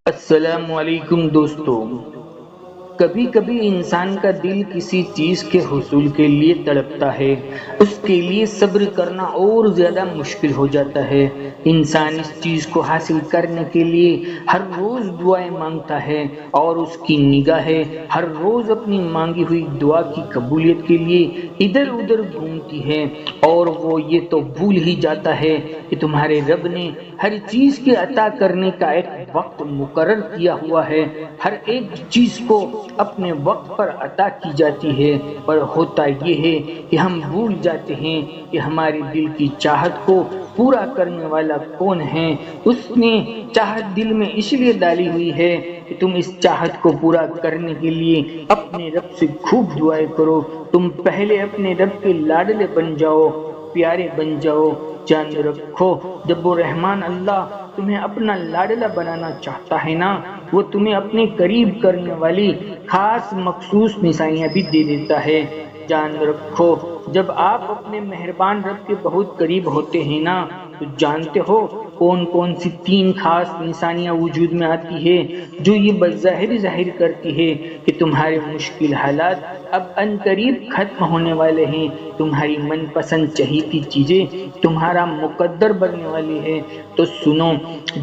السلام علیکم دوستو، کبھی کبھی انسان کا دل کسی چیز کے حصول کے لیے تڑپتا ہے، اس کے لیے صبر کرنا اور زیادہ مشکل ہو جاتا ہے۔ انسان اس چیز کو حاصل کرنے کے لیے ہر روز دعائیں مانگتا ہے اور اس کی نگاہیں ہر روز اپنی مانگی ہوئی دعا کی قبولیت کے لیے ادھر ادھر گھومتی ہے، اور وہ یہ تو بھول ہی جاتا ہے کہ تمہارے رب نے ہر چیز کے عطا کرنے کا ایک وقت مقرر کیا ہوا ہے۔ ہر ایک چیز کو اپنے وقت پر عطا کی جاتی ہے، پر ہوتا یہ ہے کہ ہم بھول جاتے ہیں کہ ہمارے دل کی چاہت کو پورا کرنے والا کون ہے۔ اس نے چاہت دل میں اس لیے ڈالی ہوئی ہے کہ تم اس چاہت کو پورا کرنے کے لیے اپنے رب سے خوب دعائیں کرو۔ تم پہلے اپنے رب کے لاڈلے بن جاؤ، پیارے بن جاؤ۔ جان رکھو، جب وہ رحمان اللہ تمہیں اپنا لاڈلا بنانا چاہتا ہے نا، وہ تمہیں اپنے قریب کرنے والی خاص مخصوص نشانیاں بھی دے دیتا ہے۔ جان رکھو، جب آپ اپنے مہربان رب کے بہت قریب ہوتے ہیں نا، تو جانتے ہو کون کون سی 3 خاص نشانیاں وجود میں آتی ہے جو یہ بظاہر ظاہر کرتی ہے کہ تمہارے مشکل حالات اب ان قریب ختم ہونے والے ہیں، تمہاری من پسند چہیتی چیزیں تمہارا مقدر بننے والی ہے۔ تو سنو،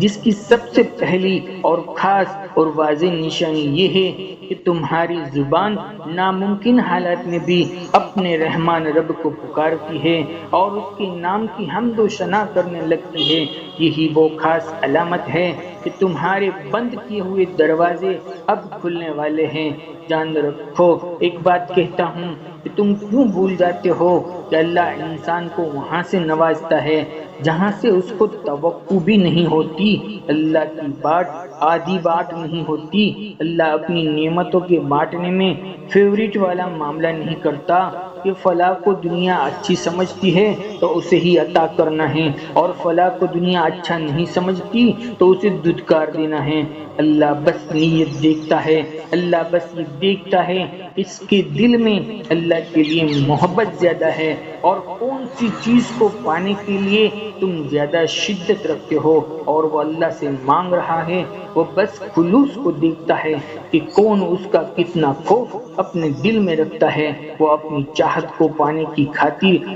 جس کی سب سے پہلی اور خاص اور واضح نشانی یہ ہے کہ تمہاری زبان ناممکن حالات میں بھی اپنے رحمان رب کو پکارتی ہے اور اس کے نام کی حمد و ثنا کرنے لگتی ہے۔ یہی وہ خاص علامت ہے کہ تمہارے بند کیے ہوئے دروازے اب کھلنے والے ہیں۔ جان رکھو، ایک بات کہتا ہوں کہ تم کیوں بھول جاتے ہو کہ اللہ انسان کو وہاں سے نوازتا ہے جہاں سے اس کو توقع بھی نہیں ہوتی۔ اللہ کی بات آدھی بات نہیں ہوتی۔ اللہ اپنی نعمتوں کے بانٹنے میں فیورٹ والا معاملہ نہیں کرتا کہ فلاں کو دنیا اچھی سمجھتی ہے تو اسے ہی عطا کرنا ہے، اور فلاں کو دنیا اچھا نہیں سمجھتی تو اسے دھتکار دینا ہے۔ اللہ بس نیت دیکھتا ہے، اللہ بس یہ دیکھتا ہے اس کے دل میں اللہ کے لیے محبت زیادہ ہے، اور کون سی چیز کو پانے کے لیے تم زیادہ شدت رکھتے ہو اور وہ اللہ سے مانگ رہا ہے۔ وہ بس خلوص کو دیکھتا ہے کہ کون اس کا کتنا خوف اپنے دل میں رکھتا ہے۔ وہ اپنی چاہت کو پانے کی خاطر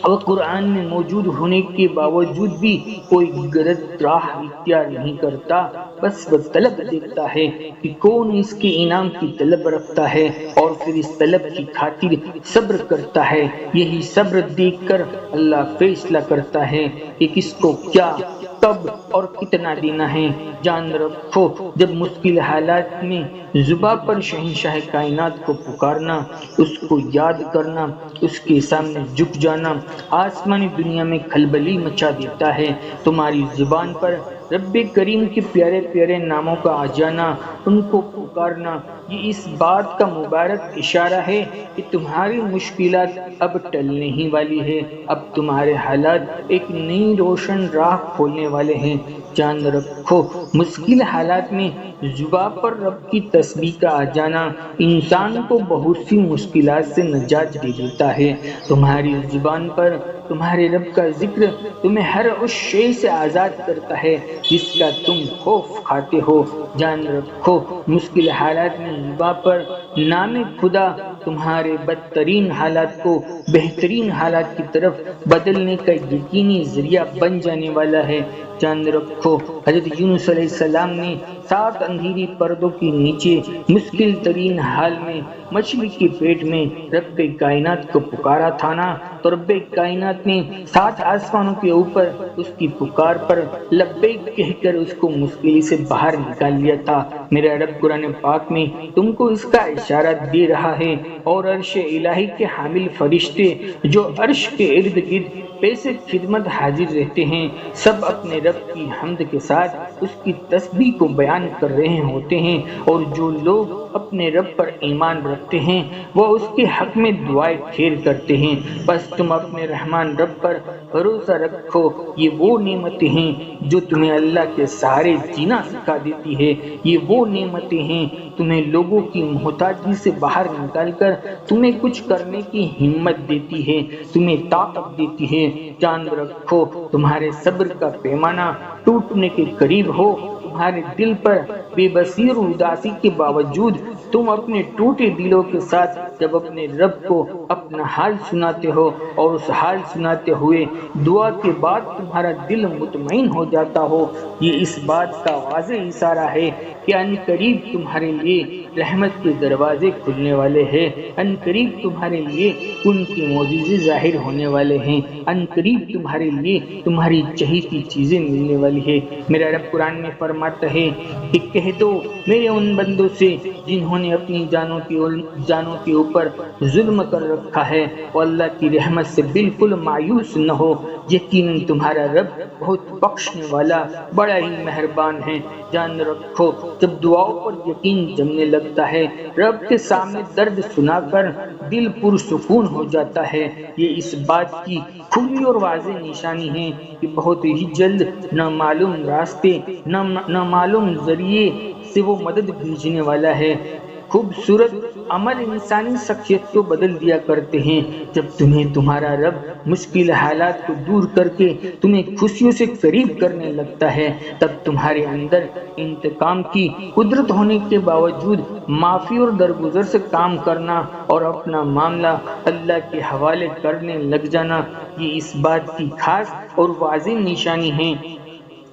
اور قرآن میں موجود ہونے کے باوجود بھی کوئی غلط راہ اختیار نہیں کرتا، بس وہ طلب دیکھتا ہے کہ کون اس کے انعام کی طلب رکھتا ہے اور پھر اس طلب کی خاطر صبر کرتا ہے۔ یہی صبر دیکھ کر اللہ فیصلہ کرتا ہے کہ کس کو کیا، کب اور کتنا دینا ہے۔ جان رکھو، جب مشکل حالات میں زباں پر شہنشاہ کائنات کو پکارنا، اس کو یاد کرنا، اس کے سامنے جھک جانا آسمانی دنیا میں کھلبلی مچا دیتا ہے۔ تمہاری زبان پر رب کریم کے پیارے پیارے ناموں کا آ جانا، ان کو پکارنا، یہ اس بات کا مبارک اشارہ ہے کہ تمہاری مشکلات اب ٹلنے ہی والی ہے، اب تمہارے حالات ایک نئی روشن راہ کھولنے والے ہیں۔ جان رکھو، مشکل حالات میں زباں پر رب کی تسبیح کا آ جانا انسان کو بہت سی مشکلات سے نجات دے دیتا ہے۔ تمہاری زبان پر تمہارے رب کا ذکر تمہیں ہر اس شے سے آزاد کرتا ہے جس کا تم خوف کھاتے ہو۔ جان رکھو، مشکل حالات میں زباں پر نام خدا تمہارے بدترین حالات کو بہترین حالات کی طرف بدلنے کا یقینی ذریعہ بن جانے والا ہے۔ جان رکھو، حضرت یونس علیہ السلام نے 7 اندھیری پردوں کے نیچے مشکل ترین حال میں مچھلی کے پیٹ میں رب کائنات کو پکارا تھا نا، تو رب کائنات نے 7 آسمانوں کے اوپر اس کی پکار پر لبیک کہہ کر اس کو مشکل سے باہر نکال لیا تھا۔ میرا رب قرآن پاک میں تم کو اس کا اشارہ دے رہا ہے، اور عرش الہی کے حامل فرشتے جو عرش کے ارد گرد پیش خدمت حاضر رہتے ہیں، سب اپنے رب کی حمد کے ساتھ اس کی تسبیح کو بیان کر رہے ہوتے ہیں، اور جو لوگ اپنے رب پر ایمان رکھتے ہیں وہ اس کے حق میں دعائیں خیر کرتے ہیں، بس تم اپنے رحمان رب پر بھروسہ رکھو۔ یہ وہ نعمتیں ہیں جو تمہیں اللہ کے سہارے جینا سکھا دیتی ہے، یہ وہ نعمتیں ہیں تمہیں لوگوں کی محتاجی سے باہر نکال کر تمہیں کچھ کرنے کی ہمت دیتی ہے، تمہیں طاقت دیتی ہے۔ جان رکھو تمہارے صبر کا پیمانہ ٹوٹنے کے قریب ہو، تمہارے دل پر بے بسی اور اداسی کے باوجود تم اپنے ٹوٹے دلوں کے ساتھ جب اپنے رب کو اپنا حال سناتے ہو اور اس حال سناتے ہوئے دعا کے بعد تمہارا دل مطمئن ہو جاتا ہو، یہ اس بات کا واضح اشارہ ہے کہ ان قریب تمہارے لیے رحمت کے دروازے کھلنے والے ہیں، ان قریب تمہارے لیے ان کے معجزے ظاہر ہونے والے ہیں، ان قریب تمہارے لیے تمہاری چہیتی چیزیں ملنے والی ہے۔ میرا رب قرآن میں فرماتا ہے کہ کہہ دو میرے ان بندوں سے جنہوں نے اپنی جانوں کے اوپر ظلم کر رکھا ہے وہ اللہ کی رحمت سے بالکل مایوس نہ ہو، یقیناً تمہارا رب بہت بخشنے والا بڑا ہی مہربان ہے۔ جان رکھو جب دعاؤں پر یقین جمنے لگتا ہے، رب کے سامنے درد سنا کر دل پرسکون ہو جاتا ہے، یہ اس بات کی کھلی اور واضح نشانی ہے کہ بہت ہی جلد نامعلوم راستے نامعلوم ذریعے سے وہ مدد بھیجنے والا ہے۔ خوبصورت عمل انسانی شخصیت کو بدل دیا کرتے ہیں۔ جب تمہیں تمہارا رب مشکل حالات کو دور کر کے تمہیں خوشیوں سے قریب کرنے لگتا ہے، تب تمہارے اندر انتقام کی قدرت ہونے کے باوجود معافی اور درگزر سے کام کرنا اور اپنا معاملہ اللہ کے حوالے کرنے لگ جانا، یہ اس بات کی خاص اور واضح نشانی ہے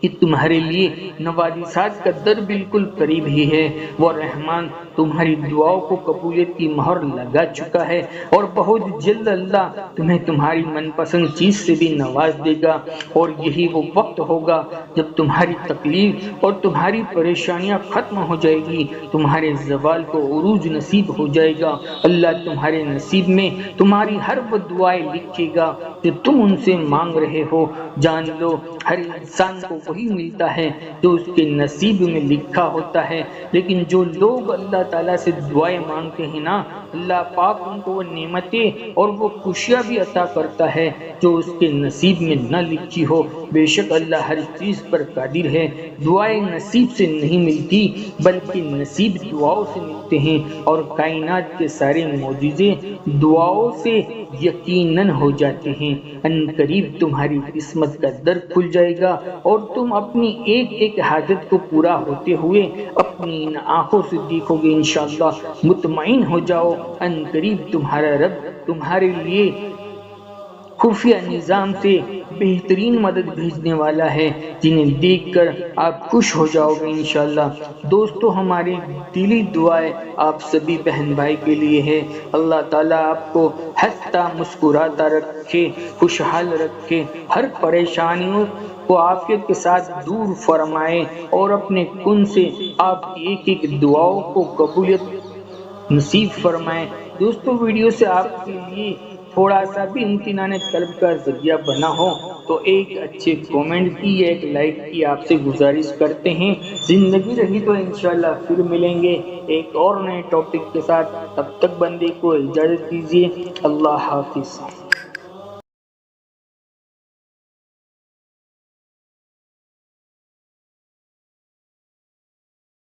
کہ تمہارے لیے نوازشات کا در بالکل قریب ہی ہے۔ وہ رحمان تمہاری دعاؤں کو قبولیت کی مہر لگا چکا ہے اور بہت جلد اللہ تمہیں تمہاری من پسند چیز سے بھی نواز دے گا، اور یہی وہ وقت ہوگا جب تمہاری تکلیف اور تمہاری پریشانیاں ختم ہو جائے گی، تمہارے زوال کو عروج نصیب ہو جائے گا۔ اللہ تمہارے نصیب میں تمہاری ہر وہ دعائیں لکھے گا جو تم ان سے مانگ رہے ہو۔ جان لو ہر انسان کو وہی ملتا ہے جو اس کے نصیب میں لکھا ہوتا ہے، لیکن جو لوگ اللہ تعالیٰ سے دعائیں مانگتے ہیں نا، اللہ پاک ان کو وہ نعمتیں اور وہ خوشیاں بھی عطا کرتا ہے جو اس کے نصیب میں نہ لکھی ہو۔ بے شک اللہ ہر چیز پر قادر ہے۔ دعائیں نصیب سے نہیں ملتی بلکہ نصیب دعاؤں سے ملتے ہیں، اور کائنات کے سارے معجزے دعاؤں سے یقیناً ہو جاتے ہیں۔ ان قریب تمہاری قسمت کا در کھل جائے گا اور تم اپنی ایک ایک حاجت کو پورا ہوتے ہوئے اپنی ان آنکھوں سے دیکھو گے انشاءاللہ۔ مطمئن ہو جاؤ، ان قریب تمہارا رب تمہارے لیے خفیہ نظام سے بہترین مدد بھیجنے والا ہے، جنہیں دیکھ کر آپ خوش ہو جاؤ گے انشاءاللہ۔ دوستو ہماری دلی دعائیں آپ سبھی بہن بھائی کے لیے ہے۔ اللہ تعالیٰ آپ کو ہنستا مسکراتا رکھے، خوشحال رکھے، ہر پریشانیوں کو عافیت کے ساتھ دور فرمائے اور اپنے کن سے آپ کی ایک ایک دعاؤں کو قبولیت نصیب فرمائے۔ دوستو ویڈیو سے آپ کے لیے تھوڑا سا بھی امتنان قلب کا ذریعہ بنا ہو تو ایک اچھے کومنٹ کی یا ایک لائک کی آپ سے گزارش کرتے ہیں۔ زندگی رہی تو انشاءاللہ پھر ملیں گے ایک اور نئے ٹاپک کے ساتھ، تب تک بندے کو اجازت دیجیے۔ اللہ حافظ۔